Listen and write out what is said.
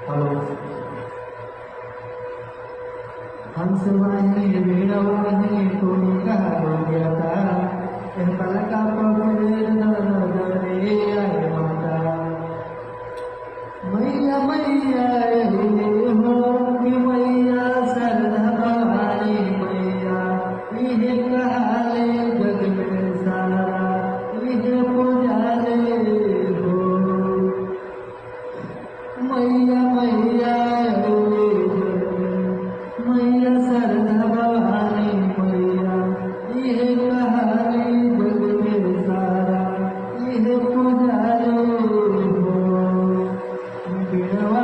hello हंसवाणी वीणवाणी कोणी गाता पलका पकड़े नरे आए माता मैया मैया हो कि मैया सरदा भवानी मैया इहे कहाले जग में सारा इहे पुजारे हो मैया मैया हो मैया सरदा भवानी मैया इहे कहाले जग में सारा इहे पुजारे हो बिनवा